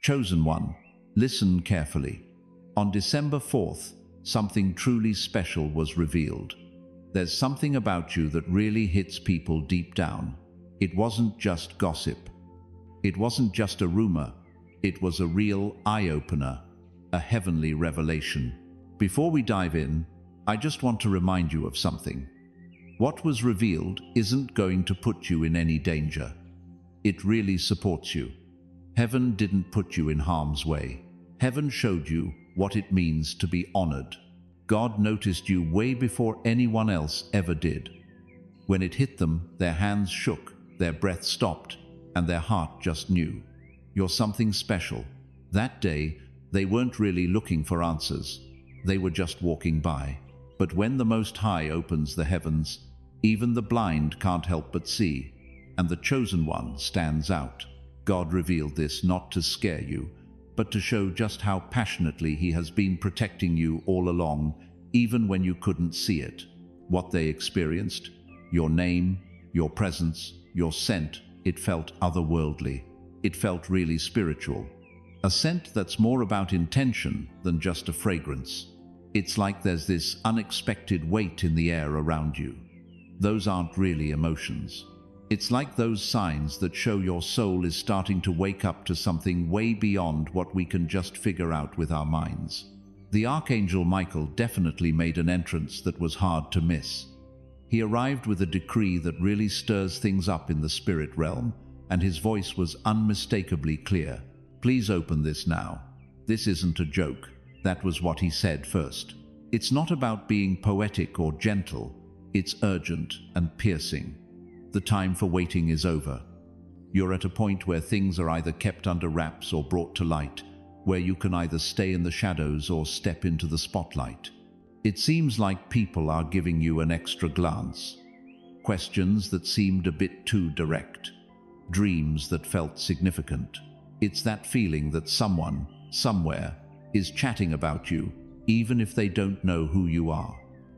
Chosen one, listen carefully. On December 4th, something truly special was revealed. There's something about you that really hits people deep down. It wasn't just gossip. It wasn't just a rumor. It was a real eye-opener, a heavenly revelation. Before we dive in, I just want to remind you of something. What was revealed isn't going to put you in any danger. It really supports you. Heaven didn't put you in harm's way. Heaven showed you what it means to be honored. God noticed you way before anyone else ever did. When it hit them, their hands shook, their breath stopped, and their heart just knew. You're something special. That day, they weren't really looking for answers. They were just walking by. But when the Most High opens the heavens, even the blind can't help but see, and the chosen one stands out. God revealed this not to scare you, but to show just how passionately He has been protecting you all along, even when you couldn't see it. What they experienced, your name, your presence, your scent, it felt otherworldly. It felt really spiritual. A scent that's more about intention than just a fragrance. It's like there's this unexpected weight in the air around you. Those aren't really emotions. It's like those signs that show your soul is starting to wake up to something way beyond what we can just figure out with our minds. The Archangel Michael definitely made an entrance that was hard to miss. He arrived with a decree that really stirs things up in the spirit realm, and his voice was unmistakably clear. Please open this now. This isn't a joke. That was what he said first. It's not about being poetic or gentle. It's urgent and piercing. The time for waiting is over. You're at a point where things are either kept under wraps or brought to light, where you can either stay in the shadows or step into the spotlight. It seems like people are giving you an extra glance. Questions that seemed a bit too direct. Dreams that felt significant. It's that feeling that someone, somewhere, is chatting about you, even if they don't know who you are.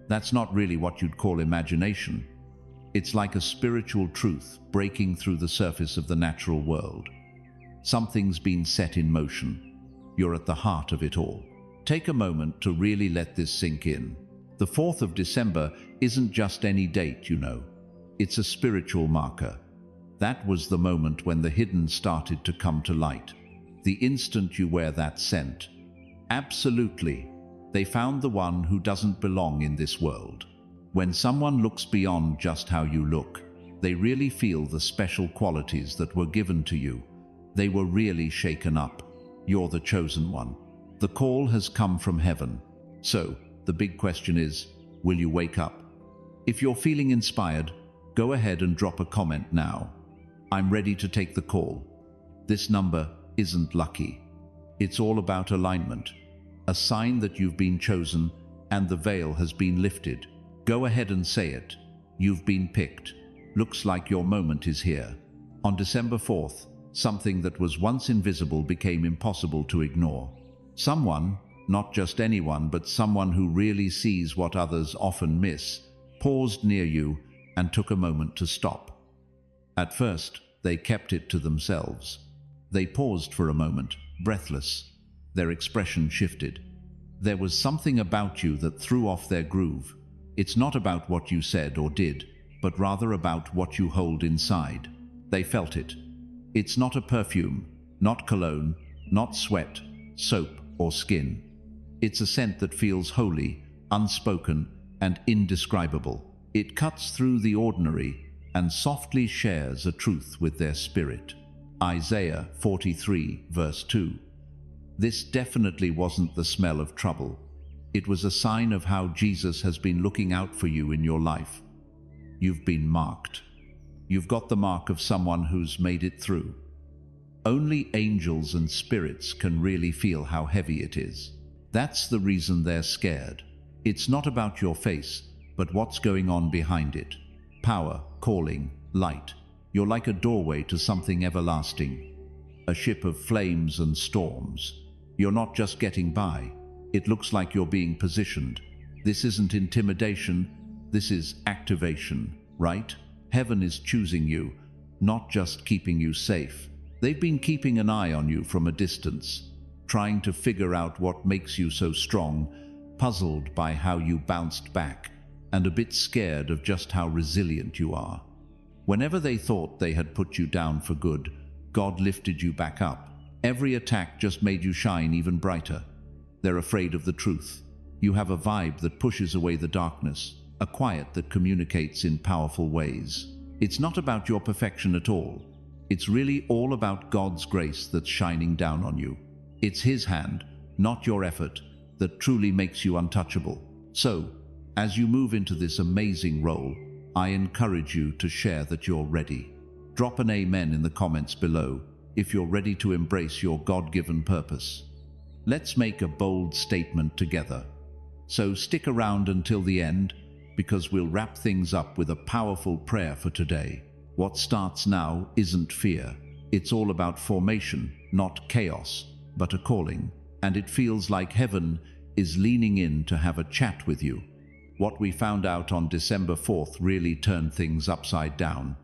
That's not really what you'd call imagination. It's like a spiritual truth breaking through the surface of the natural world. Something's been set in motion. You're at the heart of it all. Take a moment to really let this sink in. The 4th of December isn't just any date, you know. It's a spiritual marker. That was the moment when the hidden started to come to light. The instant you wear that scent. Absolutely. They found the one who doesn't belong in this world. When someone looks beyond just how you look, they really feel the special qualities that were given to you. They were really shaken up. You're the chosen one. The call has come from heaven. So, the big question is, will you wake up? If you're feeling inspired, go ahead and drop a comment now. I'm ready to take the call. This number isn't lucky. It's all about alignment. A sign that you've been chosen and the veil has been lifted. Go ahead and say it. You've been picked. Looks like your moment is here. On December 4th, something that was once invisible became impossible to ignore. Someone, not just anyone, but someone who really sees what others often miss, paused near you and took a moment to stop. At first, they kept it to themselves. They paused for a moment, breathless. Their expression shifted. There was something about you that threw off their groove. It's not about what you said or did, but rather about what you hold inside. They felt it. It's not a perfume, not cologne, not sweat, soap, or skin. It's a scent that feels holy, unspoken, and indescribable. It cuts through the ordinary and softly shares a truth with their spirit. Isaiah 43, verse 2. This definitely wasn't the smell of trouble. It was a sign of how Jesus has been looking out for you in your life. You've been marked. You've got the mark of someone who's made it through. Only angels and spirits can really feel how heavy it is. That's the reason they're scared. It's not about your face, but what's going on behind it. Power, calling, light. You're like a doorway to something everlasting. A ship of flames and storms. You're not just getting by. It looks like you're being positioned. This isn't intimidation, this is activation, right? Heaven is choosing you, not just keeping you safe. They've been keeping an eye on you from a distance, trying to figure out what makes you so strong, puzzled by how you bounced back, and a bit scared of just how resilient you are. Whenever they thought they had put you down for good, God lifted you back up. Every attack just made you shine even brighter. They're afraid of the truth. You have a vibe that pushes away the darkness, a quiet that communicates in powerful ways. It's not about your perfection at all. It's really all about God's grace that's shining down on you. It's His hand, not your effort, that truly makes you untouchable. So, as you move into this amazing role, I encourage you to share that you're ready. Drop an amen in the comments below if you're ready to embrace your God-given purpose. Let's make a bold statement together. So stick around until the end, because we'll wrap things up with a powerful prayer for today. What starts now isn't fear. It's all about formation, not chaos, but a calling. And it feels like heaven is leaning in to have a chat with you. What we found out on December 4th really turned things upside down.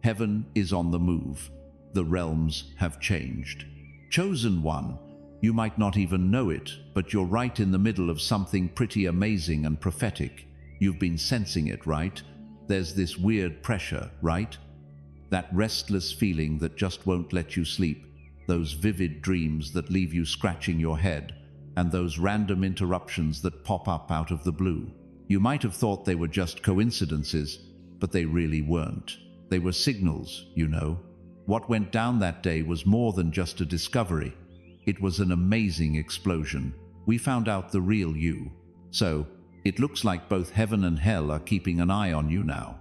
Heaven is on the move. The realms have changed. Chosen one, you might not even know it, but you're right in the middle of something pretty amazing and prophetic. You've been sensing it, right? There's this weird pressure, right? That restless feeling that just won't let you sleep, those vivid dreams that leave you scratching your head, and those random interruptions that pop up out of the blue. You might have thought they were just coincidences, but they really weren't. They were signals, you know. What went down that day was more than just a discovery. It was an amazing explosion. We found out the real you. So, it looks like both heaven and hell are keeping an eye on you now.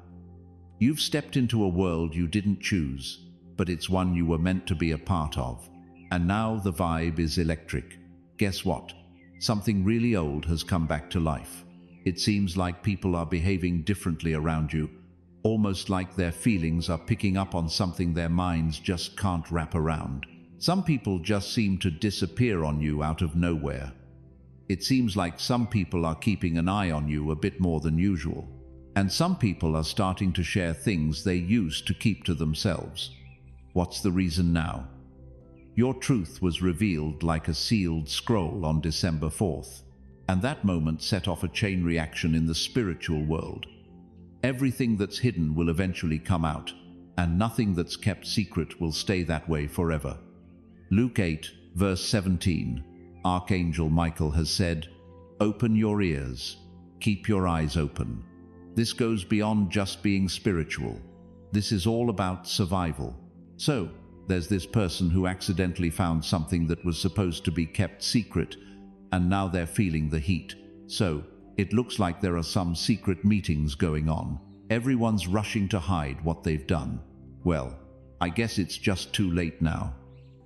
You've stepped into a world you didn't choose, but it's one you were meant to be a part of. And now the vibe is electric. Guess what? Something really old has come back to life. It seems like people are behaving differently around you, almost like their feelings are picking up on something their minds just can't wrap around. Some people just seem to disappear on you out of nowhere. It seems like some people are keeping an eye on you a bit more than usual. And some people are starting to share things they used to keep to themselves. What's the reason now? Your truth was revealed like a sealed scroll on December 4th, and that moment set off a chain reaction in the spiritual world. Everything that's hidden will eventually come out, and nothing that's kept secret will stay that way forever. Luke 8, verse 17, Archangel Michael has said, "Open your ears, keep your eyes open." This goes beyond just being spiritual. This is all about survival. So, there's this person who accidentally found something that was supposed to be kept secret, and now they're feeling the heat. So, it looks like there are some secret meetings going on. Everyone's rushing to hide what they've done. Well, I guess it's just too late now.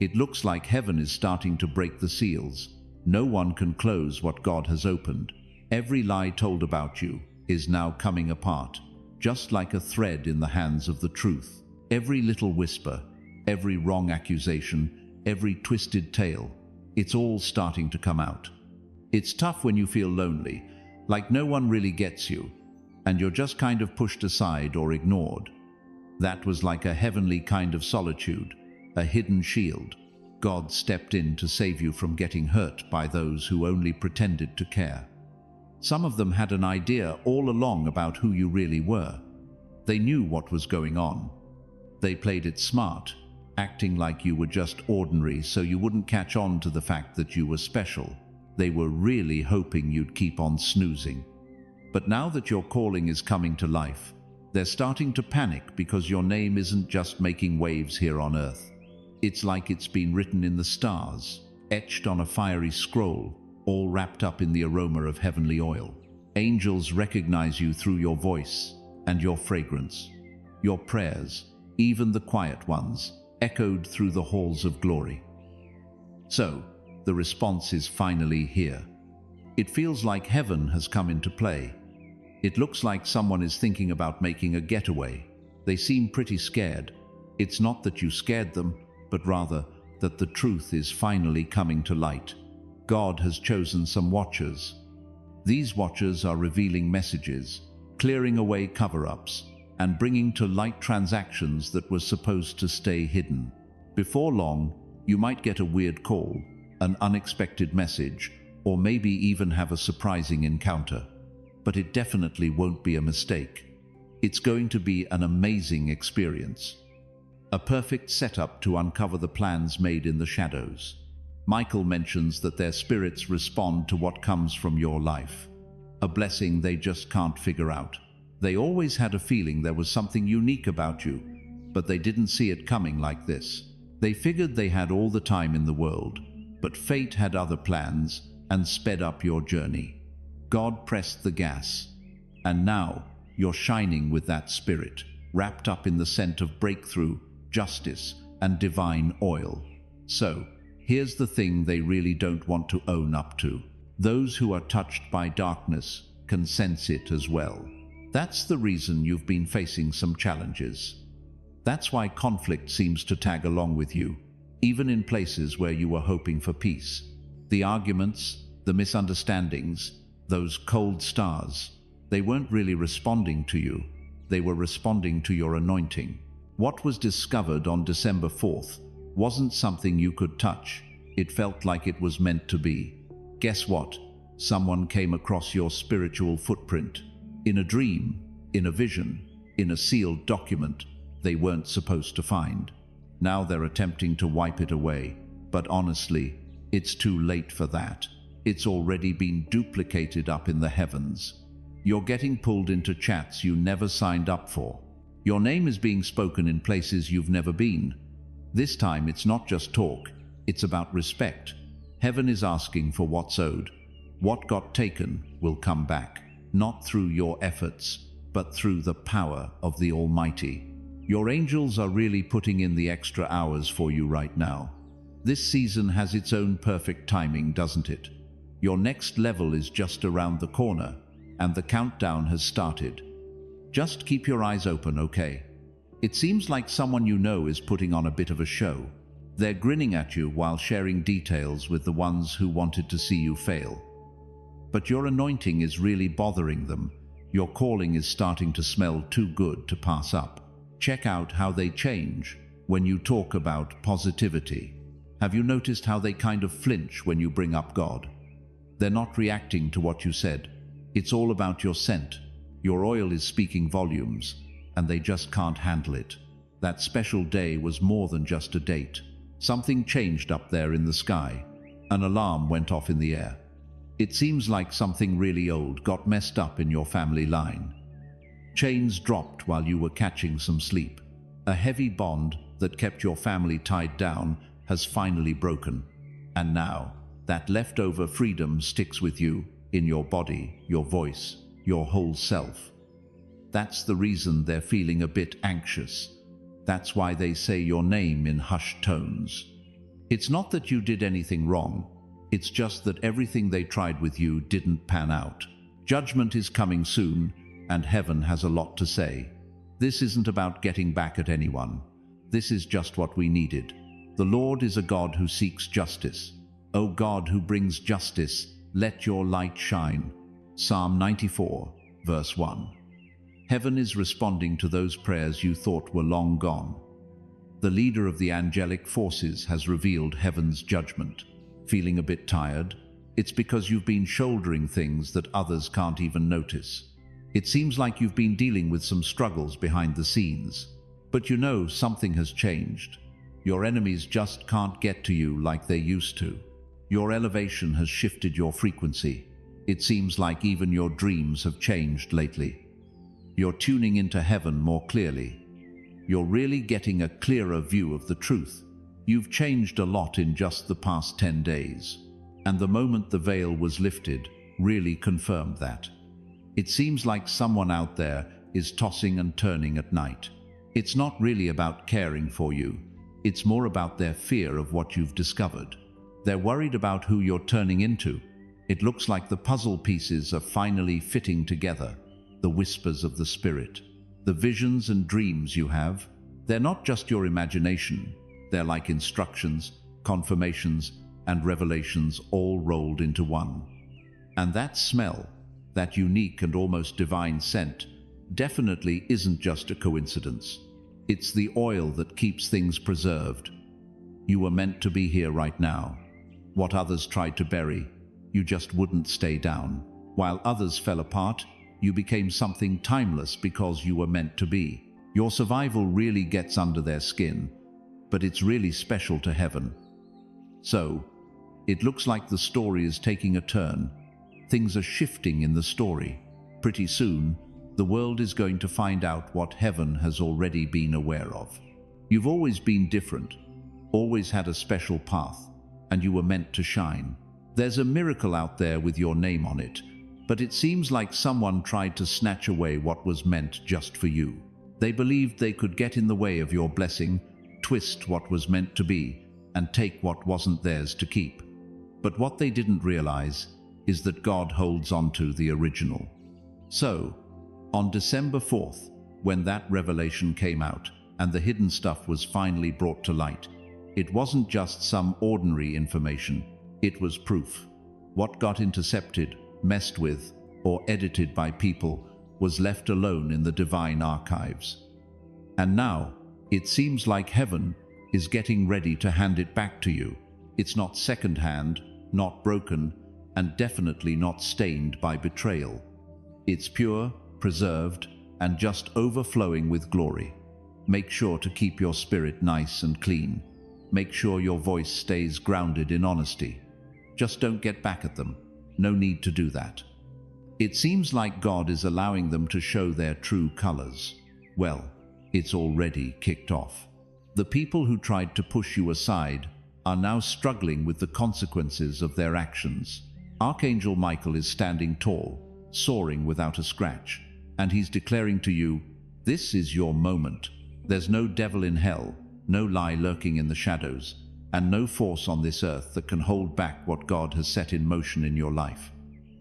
It looks like heaven is starting to break the seals. No one can close what God has opened. Every lie told about you is now coming apart, just like a thread in the hands of the truth. Every little whisper, every wrong accusation, every twisted tale, it's all starting to come out. It's tough when you feel lonely, like no one really gets you, and you're just kind of pushed aside or ignored. That was like a heavenly kind of solitude, a hidden shield. God stepped in to save you from getting hurt by those who only pretended to care. Some of them had an idea all along about who you really were. They knew what was going on. They played it smart, acting like you were just ordinary so you wouldn't catch on to the fact that you were special. They were really hoping you'd keep on snoozing. But now that your calling is coming to life, they're starting to panic because your name isn't just making waves here on earth. It's like it's been written in the stars, etched on a fiery scroll, all wrapped up in the aroma of heavenly oil. Angels recognize you through your voice and your fragrance. Your prayers, even the quiet ones, echoed through the halls of glory. So, the response is finally here. It feels like heaven has come into play. It looks like someone is thinking about making a getaway. They seem pretty scared. It's not that you scared them, but rather that the truth is finally coming to light. God has chosen some watchers. These watchers are revealing messages, clearing away cover-ups, and bringing to light transactions that were supposed to stay hidden. Before long, you might get a weird call, an unexpected message, or maybe even have a surprising encounter. But it definitely won't be a mistake. It's going to be an amazing experience. A perfect setup to uncover the plans made in the shadows. Michael mentions that their spirits respond to what comes from your life. A blessing they just can't figure out. They always had a feeling there was something unique about you, but they didn't see it coming like this. They figured they had all the time in the world, but fate had other plans and sped up your journey. God pressed the gas, and now you're shining with that spirit, wrapped up in the scent of breakthrough, justice, and divine oil. So, here's the thing they really don't want to own up to. Those who are touched by darkness can sense it as well. That's the reason you've been facing some challenges. That's why conflict seems to tag along with you, even in places where you were hoping for peace. The arguments, the misunderstandings, those cold stars, they weren't really responding to you. They were responding to your anointing. What was discovered on December 4th wasn't something you could touch. It felt like it was meant to be. Guess what? Someone came across your spiritual footprint. In a dream, in a vision, in a sealed document they weren't supposed to find. Now they're attempting to wipe it away, but honestly, it's too late for that. It's already been duplicated up in the heavens. You're getting pulled into chats you never signed up for. Your name is being spoken in places you've never been. This time it's not just talk, it's about respect. Heaven is asking for what's owed. What got taken will come back, not through your efforts, but through the power of the Almighty. Your angels are really putting in the extra hours for you right now. This season has its own perfect timing, doesn't it? Your next level is just around the corner, and the countdown has started. Just keep your eyes open, okay? It seems like someone you know is putting on a bit of a show. They're grinning at you while sharing details with the ones who wanted to see you fail. But your anointing is really bothering them. Your calling is starting to smell too good to pass up. Check out how they change when you talk about positivity. Have you noticed how they kind of flinch when you bring up God? They're not reacting to what you said. It's all about your scent. Your oil is speaking volumes, and they just can't handle it. That special day was more than just a date. Something changed up there in the sky. An alarm went off in the air. It seems like something really old got messed up in your family line. Chains dropped while you were catching some sleep. A heavy bond that kept your family tied down has finally broken. And now, that leftover freedom sticks with you, in your body, your voice, your whole self. That's the reason they're feeling a bit anxious. That's why they say your name in hushed tones. It's not that you did anything wrong. It's just that everything they tried with you didn't pan out. Judgment is coming soon, and heaven has a lot to say. This isn't about getting back at anyone. This is just what we needed. The Lord is a God who seeks justice. O God who brings justice, let your light shine. Psalm 94, verse 1. Heaven is responding to those prayers you thought were long gone. The leader of the angelic forces has revealed heaven's judgment. Feeling a bit tired? It's because you've been shouldering things that others can't even notice. It seems like you've been dealing with some struggles behind the scenes. But you know something has changed. Your enemies just can't get to you like they used to. Your elevation has shifted your frequency. It seems like even your dreams have changed lately. You're tuning into heaven more clearly. You're really getting a clearer view of the truth. You've changed a lot in just the past 10 days. And the moment the veil was lifted really confirmed that. It seems like someone out there is tossing and turning at night. It's not really about caring for you. It's more about their fear of what you've discovered. They're worried about who you're turning into. It looks like the puzzle pieces are finally fitting together. The whispers of the Spirit, the visions and dreams you have, they're not just your imagination. They're like instructions, confirmations, and revelations all rolled into one. And that smell, that unique and almost divine scent, definitely isn't just a coincidence. It's the oil that keeps things preserved. You were meant to be here right now. What others tried to bury, you just wouldn't stay down. While others fell apart, you became something timeless because you were meant to be. Your survival really gets under their skin, but it's really special to heaven. So, it looks like the story is taking a turn. Things are shifting in the story. Pretty soon, the world is going to find out what heaven has already been aware of. You've always been different, always had a special path, and you were meant to shine. There's a miracle out there with your name on it, but it seems like someone tried to snatch away what was meant just for you. They believed they could get in the way of your blessing, twist what was meant to be, and take what wasn't theirs to keep. But what they didn't realize is that God holds onto the original. So, on December 4th, when that revelation came out and the hidden stuff was finally brought to light, it wasn't just some ordinary information, it was proof. What got intercepted, messed with, or edited by people was left alone in the divine archives. And now, it seems like heaven is getting ready to hand it back to you. It's not second-hand, not broken, and definitely not stained by betrayal. It's pure, preserved, and just overflowing with glory. Make sure to keep your spirit nice and clean. Make sure your voice stays grounded in honesty. Just don't get back at them. No need to do that. It seems like God is allowing them to show their true colors. Well, it's already kicked off. The people who tried to push you aside are now struggling with the consequences of their actions. Archangel Michael is standing tall, soaring without a scratch, and he's declaring to you, this is your moment. There's no devil in hell, no lie lurking in the shadows, and no force on this earth that can hold back what God has set in motion in your life.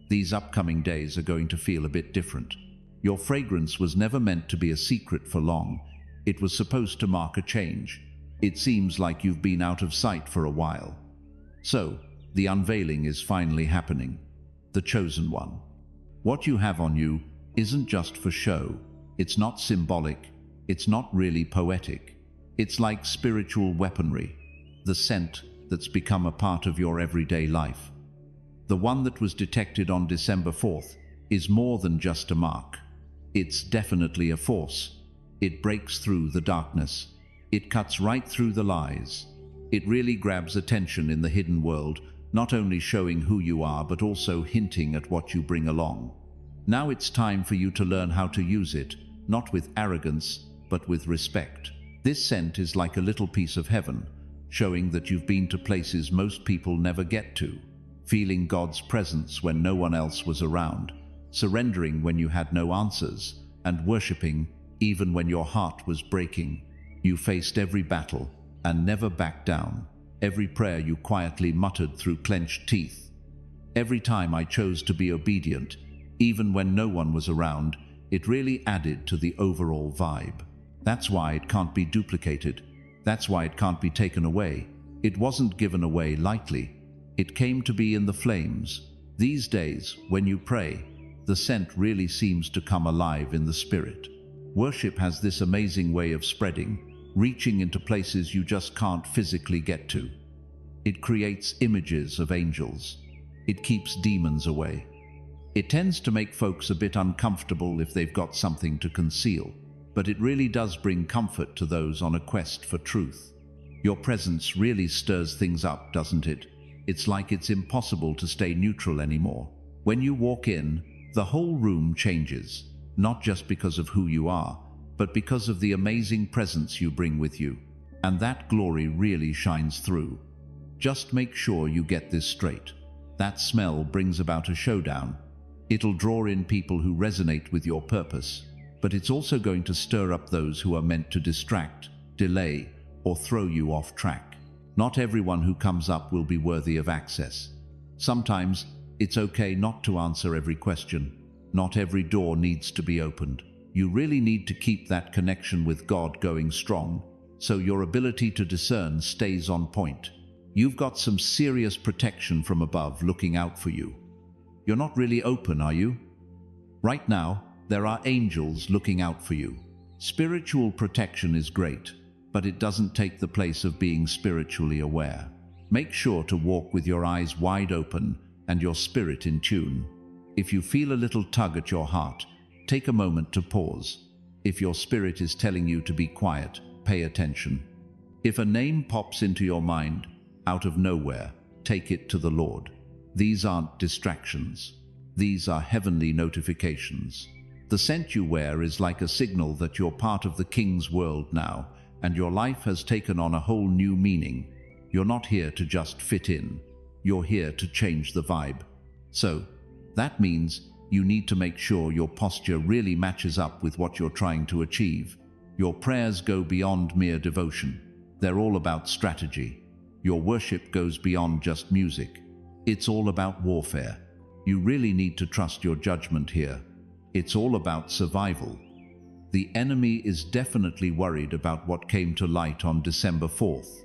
These upcoming days are going to feel a bit different. Your fragrance was never meant to be a secret for long. It was supposed to mark a change. It seems like you've been out of sight for a while. So, the unveiling is finally happening. The chosen one. What you have on you isn't just for show. It's not symbolic. It's not really poetic. It's like spiritual weaponry. The scent that's become a part of your everyday life. The one that was detected on December 4th is more than just a mark. It's definitely a force. It breaks through the darkness. It cuts right through the lies. It really grabs attention in the hidden world, not only showing who you are but also hinting at what you bring along. Now it's time for you to learn how to use it, not with arrogance, but with respect. This scent is like a little piece of heaven, showing that you've been to places most people never get to, feeling God's presence when no one else was around, surrendering when you had no answers, and worshipping even when your heart was breaking. You faced every battle and never backed down. Every prayer you quietly muttered through clenched teeth. Every time I chose to be obedient, even when no one was around, it really added to the overall vibe. That's why it can't be duplicated. That's why it can't be taken away. It wasn't given away lightly. It came to be in the flames. These days, when you pray, the scent really seems to come alive in the spirit. Worship has this amazing way of spreading, reaching into places you just can't physically get to. It creates images of angels. It keeps demons away. It tends to make folks a bit uncomfortable if they've got something to conceal, but it really does bring comfort to those on a quest for truth. Your presence really stirs things up, doesn't it? It's like it's impossible to stay neutral anymore. When you walk in, the whole room changes, not just because of who you are, but because of the amazing presence you bring with you. And that glory really shines through. Just make sure you get this straight. That smell brings about a showdown. It'll draw in people who resonate with your purpose, but it's also going to stir up those who are meant to distract, delay, or throw you off track. Not everyone who comes up will be worthy of access. Sometimes it's okay not to answer every question. Not every door needs to be opened. You really need to keep that connection with God going strong, so your ability to discern stays on point. You've got some serious protection from above looking out for you. You're not really open, are you? Right now, there are angels looking out for you. Spiritual protection is great, but it doesn't take the place of being spiritually aware. Make sure to walk with your eyes wide open and your spirit in tune. If you feel a little tug at your heart, take a moment to pause. If your spirit is telling you to be quiet, pay attention. If a name pops into your mind, out of nowhere, take it to the Lord. These aren't distractions. These are heavenly notifications. The scent you wear is like a signal that you're part of the King's world now, and your life has taken on a whole new meaning. You're not here to just fit in. You're here to change the vibe. So, that means you need to make sure your posture really matches up with what you're trying to achieve. Your prayers go beyond mere devotion. They're all about strategy. Your worship goes beyond just music. It's all about warfare. You really need to trust your judgment here. It's all about survival. The enemy is definitely worried about what came to light on December 4th.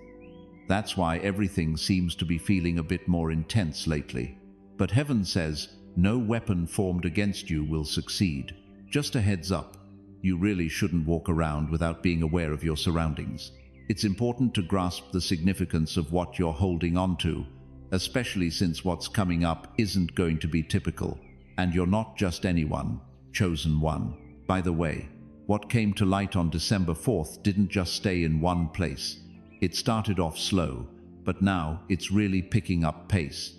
That's why everything seems to be feeling a bit more intense lately. But heaven says, no weapon formed against you will succeed. Just a heads up, you really shouldn't walk around without being aware of your surroundings. It's important to grasp the significance of what you're holding on to, especially since what's coming up isn't going to be typical, and you're not just anyone, chosen one. By the way, what came to light on December 4th didn't just stay in one place. It started off slow, but now it's really picking up pace.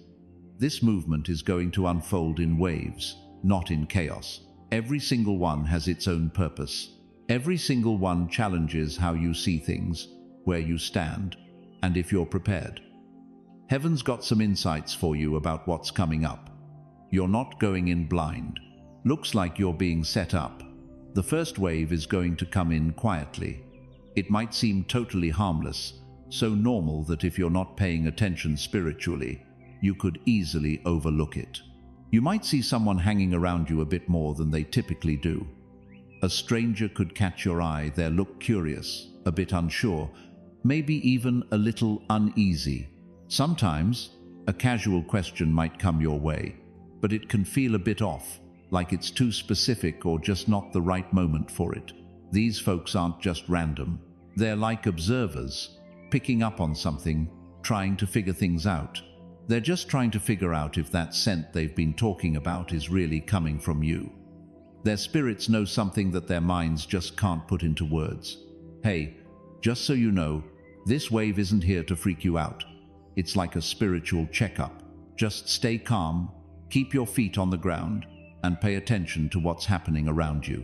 This movement is going to unfold in waves, not in chaos. Every single one has its own purpose. Every single one challenges how you see things, where you stand, and if you're prepared. Heaven's got some insights for you about what's coming up. You're not going in blind. Looks like you're being set up. The first wave is going to come in quietly. It might seem totally harmless, so normal that if you're not paying attention spiritually, you could easily overlook it. You might see someone hanging around you a bit more than they typically do. A stranger could catch your eye, they look curious, a bit unsure, maybe even a little uneasy. Sometimes, a casual question might come your way, but it can feel a bit off, like it's too specific or just not the right moment for it. These folks aren't just random. They're like observers, picking up on something, trying to figure things out. They're just trying to figure out if that scent they've been talking about is really coming from you. Their spirits know something that their minds just can't put into words. Hey, just so you know, this wave isn't here to freak you out. It's like a spiritual checkup. Just stay calm, keep your feet on the ground, and pay attention to what's happening around you.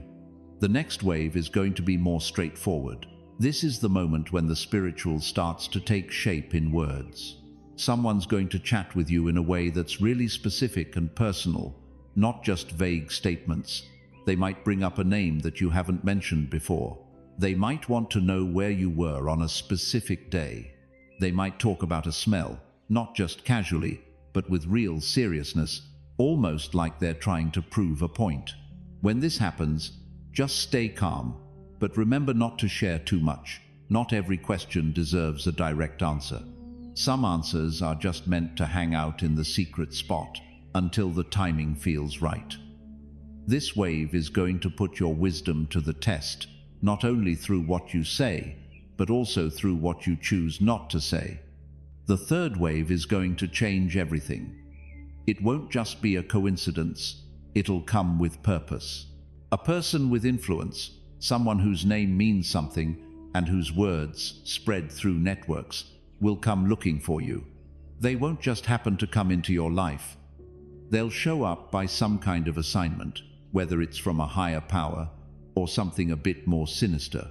The next wave is going to be more straightforward. This is the moment when the spiritual starts to take shape in words. Someone's going to chat with you in a way that's really specific and personal, not just vague statements. They might bring up a name that you haven't mentioned before. They might want to know where you were on a specific day. They might talk about a smell, not just casually, but with real seriousness, almost like they're trying to prove a point. When this happens, just stay calm, but remember not to share too much. Not every question deserves a direct answer. Some answers are just meant to hang out in the secret spot until the timing feels right. This wave is going to put your wisdom to the test, not only through what you say, but also through what you choose not to say. The third wave is going to change everything. It won't just be a coincidence, it'll come with purpose. A person with influence, someone whose name means something and whose words spread through networks, will come looking for you. They won't just happen to come into your life. They'll show up by some kind of assignment, whether it's from a higher power or something a bit more sinister.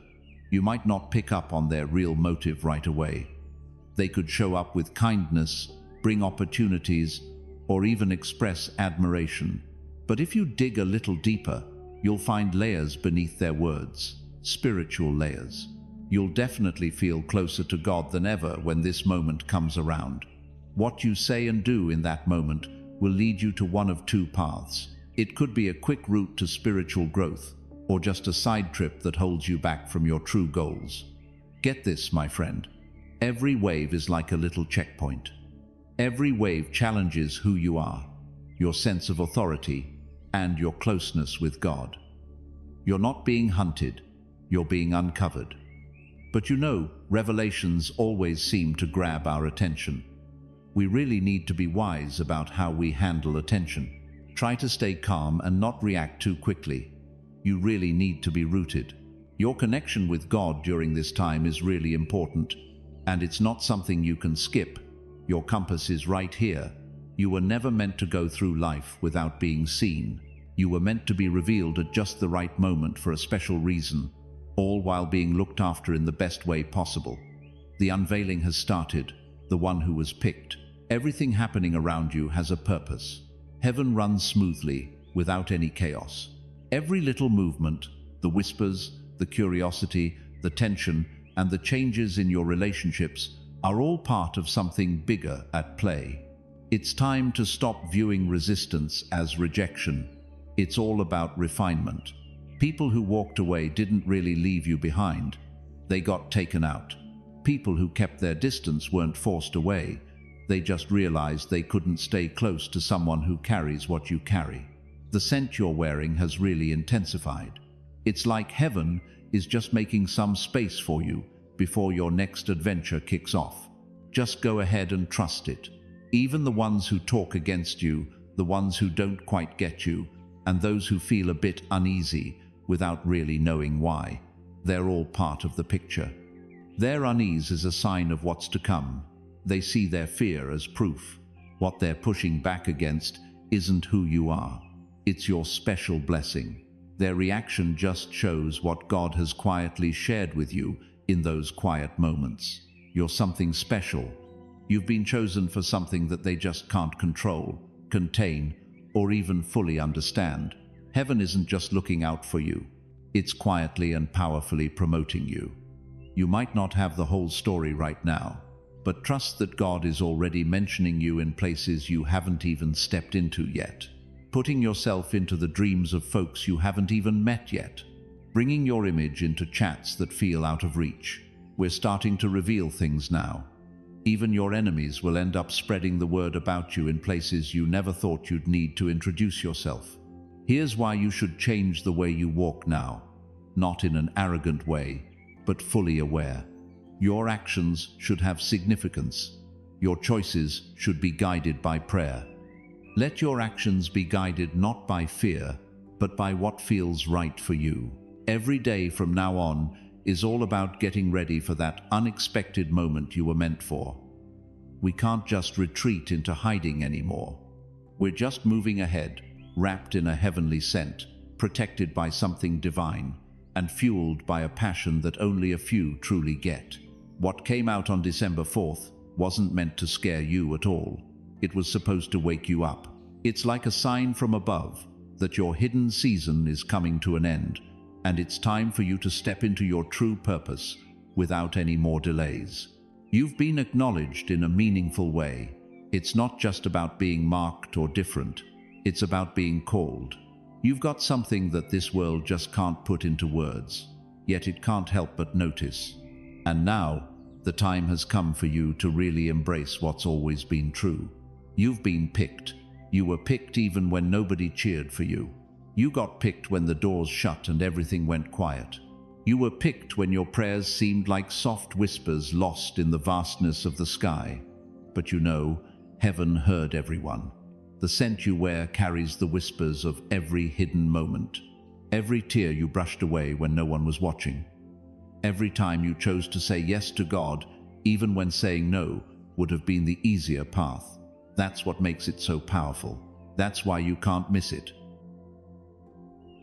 You might not pick up on their real motive right away. They could show up with kindness, bring opportunities, or even express admiration. But if you dig a little deeper, you'll find layers beneath their words, spiritual layers. You'll definitely feel closer to God than ever when this moment comes around. What you say and do in that moment will lead you to one of two paths. It could be a quick route to spiritual growth, or just a side trip that holds you back from your true goals. Get this, my friend. Every wave is like a little checkpoint. Every wave challenges who you are, your sense of authority, and your closeness with God. You're not being hunted, you're being uncovered. But you know, revelations always seem to grab our attention. We really need to be wise about how we handle attention. Try to stay calm and not react too quickly. You really need to be rooted. Your connection with God during this time is really important, and it's not something you can skip. Your compass is right here. You were never meant to go through life without being seen. You were meant to be revealed at just the right moment for a special reason, all while being looked after in the best way possible. The unveiling has started, the one who was picked. Everything happening around you has a purpose. Heaven runs smoothly, without any chaos. Every little movement, the whispers, the curiosity, the tension, and the changes in your relationships are all part of something bigger at play. It's time to stop viewing resistance as rejection. It's all about refinement. People who walked away didn't really leave you behind. They got taken out. People who kept their distance weren't forced away. They just realized they couldn't stay close to someone who carries what you carry. The scent you're wearing has really intensified. It's like heaven is just making some space for you before your next adventure kicks off. Just go ahead and trust it. Even the ones who talk against you, the ones who don't quite get you, and those who feel a bit uneasy without really knowing why, they're all part of the picture. Their unease is a sign of what's to come. They see their fear as proof. What they're pushing back against isn't who you are. It's your special blessing. Their reaction just shows what God has quietly shared with you in those quiet moments. You're something special. You've been chosen for something that they just can't control, contain, or even fully understand. Heaven isn't just looking out for you. It's quietly and powerfully promoting you. You might not have the whole story right now, but trust that God is already mentioning you in places you haven't even stepped into yet. Putting yourself into the dreams of folks you haven't even met yet. Bringing your image into chats that feel out of reach. We're starting to reveal things now. Even your enemies will end up spreading the word about you in places you never thought you'd need to introduce yourself. Here's why you should change the way you walk now. Not in an arrogant way, but fully aware. Your actions should have significance. Your choices should be guided by prayer. Let your actions be guided not by fear, but by what feels right for you. Every day from now on is all about getting ready for that unexpected moment you were meant for. We can't just retreat into hiding anymore. We're just moving ahead, wrapped in a heavenly scent, protected by something divine, and fueled by a passion that only a few truly get. What came out on December 4th wasn't meant to scare you at all. It was supposed to wake you up. It's like a sign from above that your hidden season is coming to an end, and it's time for you to step into your true purpose without any more delays. You've been acknowledged in a meaningful way. It's not just about being marked or different. It's about being called. You've got something that this world just can't put into words, yet it can't help but notice. And now, the time has come for you to really embrace what's always been true. You've been picked. You were picked even when nobody cheered for you. You got picked when the doors shut and everything went quiet. You were picked when your prayers seemed like soft whispers lost in the vastness of the sky. But you know, heaven heard everyone. The scent you wear carries the whispers of every hidden moment. Every tear you brushed away when no one was watching. Every time you chose to say yes to God, even when saying no would have been the easier path. That's what makes it so powerful. That's why you can't miss it.